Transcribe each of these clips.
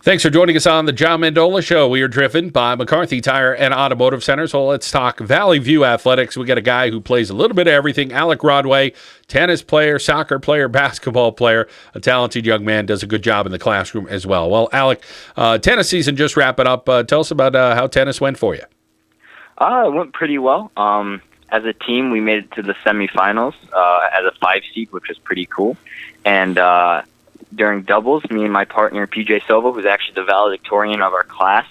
Thanks for joining us on the John Mendola Show. We are driven by McCarthy Tire and Automotive Center. So let's talk Valley View Athletics. We got a guy who plays a little bit of everything. Alec Rodway, tennis player, soccer player, basketball player, a talented young man, does a good job in the classroom as well. Well, Alec, tennis season just wrapping up. Tell us about how tennis went for you. It went pretty well. As a team, we made it to the semifinals as a 5 seed, which was pretty cool. And during doubles, me and my partner, PJ Silva, who's actually the valedictorian of our class,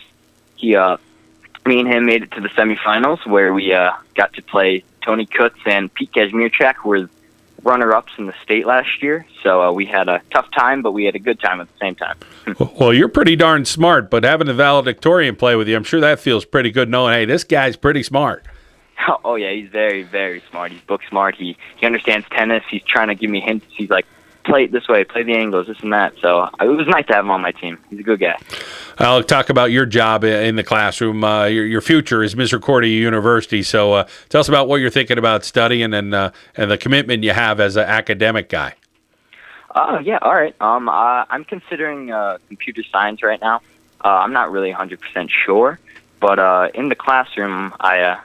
me and him made it to the semifinals where we got to play Tony Kutz and Pete Kazmierczak, who were runner-ups in the state last year. So we had a tough time, but we had a good time at the same time. Well, you're pretty darn smart, but having the valedictorian play with you, I'm sure that feels pretty good knowing, hey, this guy's pretty smart. Oh, yeah, he's very, very smart. He's book smart. He understands tennis. He's trying to give me hints. He's like, play it this way, play the angles, this and that. So it was nice to have him on my team. He's a good guy. I'll talk about your job in the classroom. Your future is Misericordia University. So tell us about what you're thinking about studying and the commitment you have as an academic guy. Yeah, all right. I'm considering computer science right now. I'm not really 100% sure, but in the classroom, I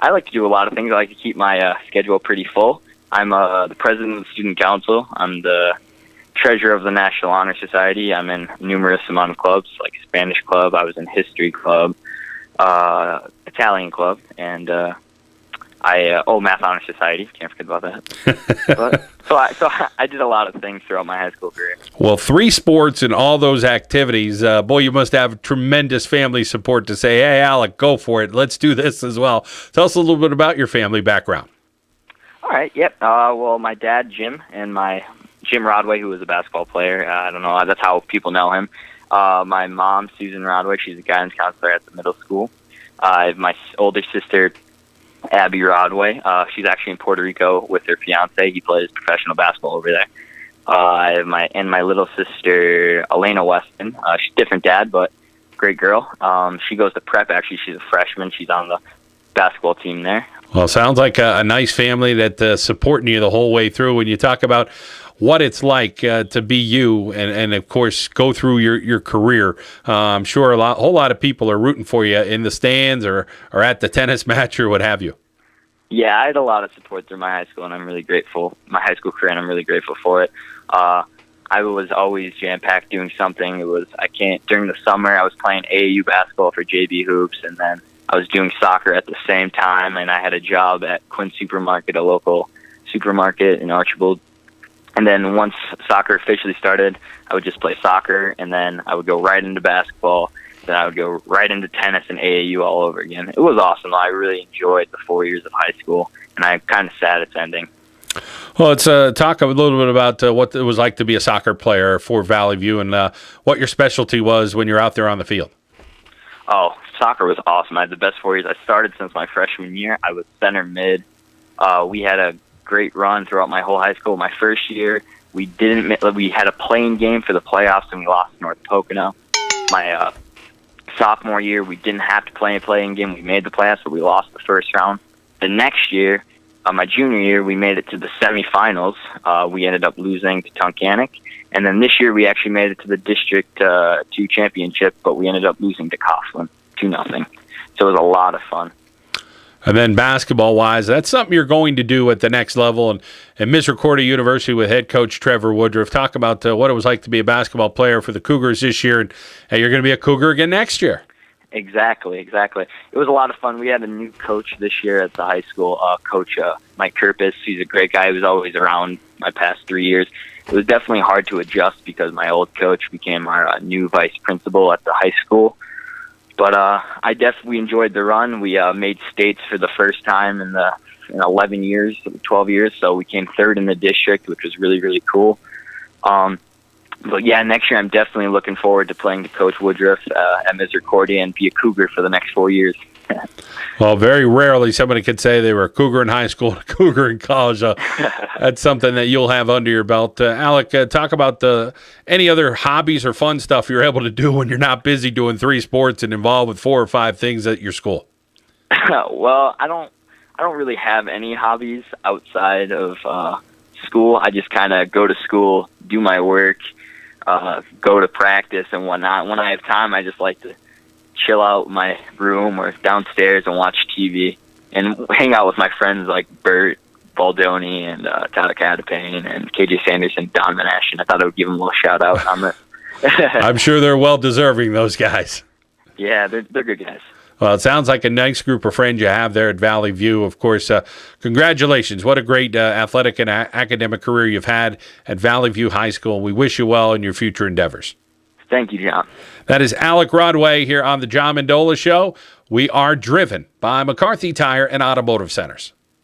like to do a lot of things. I like to keep my schedule pretty full. I'm the president of the student council. I'm the treasurer of the National Honor Society. I'm in numerous amount of clubs, like Spanish club. I was in history club, Italian club, and Math Honor Society. Can't forget about that. So I did a lot of things throughout my high school career. Well, 3 sports and all those activities. Boy, you must have tremendous family support to say, hey, Alec, go for it. Let's do this as well. Tell us a little bit about your family background. All right, yep. Well, my dad, Jim, and Jim Rodway, who was a basketball player. I don't know, that's how people know him. My mom, Susan Rodway, she's a guidance counselor at the middle school. I have my older sister, Abby Rodway. She's actually in Puerto Rico with her fiance. He plays professional basketball over there. I have my little sister, Elena Weston. She's a different dad, but great girl. She goes to prep, actually. She's a freshman. She's on the basketball team there. Well, sounds like a nice family that's supporting you the whole way through. When you talk about what it's like to be you and of course, go through your career, I'm sure a whole lot of people are rooting for you in the stands or at the tennis match or what have you. Yeah, I had a lot of support through my high school, and I'm really grateful. My high school career, and I'm really grateful for it. I was always jam-packed doing something. During the summer, I was playing AAU basketball for JV Hoops, and then I was doing soccer at the same time, and I had a job at Quinn Supermarket, a local supermarket in Archibald. And then once soccer officially started, I would just play soccer, and then I would go right into basketball. Then I would go right into tennis and AAU all over again. It was awesome. I really enjoyed the 4 years of high school, and I'm kind of sad it's ending. Well, let's talk a little bit about what it was like to be a soccer player for Valley View and what your specialty was when you're out there on the field. Oh, soccer was awesome. I had the best 4 years. I started since my freshman year. I was center mid. We had a great run throughout my whole high school. My first year, we had a playing game for the playoffs, and we lost to North Pocono. My sophomore year, we didn't have to play a playing game. We made the playoffs, but we lost the first round. The next year, my junior year, we made it to the semifinals. We ended up losing to Tunkhannock. And then this year, we actually made it to the District 2 championship, but we ended up losing to Coughlin 2-0. So it was a lot of fun. And then basketball-wise, that's something you're going to do at the next level. And Misericordia University with head coach Trevor Woodruff. Talk about what it was like to be a basketball player for the Cougars this year, and you're going to be a Cougar again next year. Exactly. It was a lot of fun. We had a new coach this year at the high school, Coach Mike Kirpus. He's a great guy. He was always around my past 3 years. It was definitely hard to adjust because my old coach became our new vice principal at the high school. But I definitely enjoyed the run. We made states for the first time in 11 years, 12 years. So we came third in the district, which was really, really cool. But yeah, next year I'm definitely looking forward to playing to Coach Woodruff at Misericordia and be a Cougar for the next 4 years. Well, very rarely somebody could say they were a Cougar in high school and a Cougar in college. That's something that you'll have under your belt. Alec, talk about any other hobbies or fun stuff you're able to do when you're not busy doing 3 sports and involved with 4 or 5 things at your school. Well, I don't really have any hobbies outside of school. I just kind of go to school, do my work, go to practice and whatnot. When I have time, I just like to chill out in my room or downstairs and watch TV and hang out with my friends like Bert Baldoni and Tyler Catapane and KJ Sanderson, Don Monash, and I thought I would give them a little shout out on the. I'm sure they're well deserving, those guys. Yeah, they're good guys. Well, it sounds like a nice group of friends you have there at Valley View. Of course, congratulations. What a great athletic and academic career you've had at Valley View High School. We wish you well in your future endeavors. Thank you, John. That is Alec Rodway here on the John Mendola Show. We are driven by McCarthy Tire and Automotive Centers.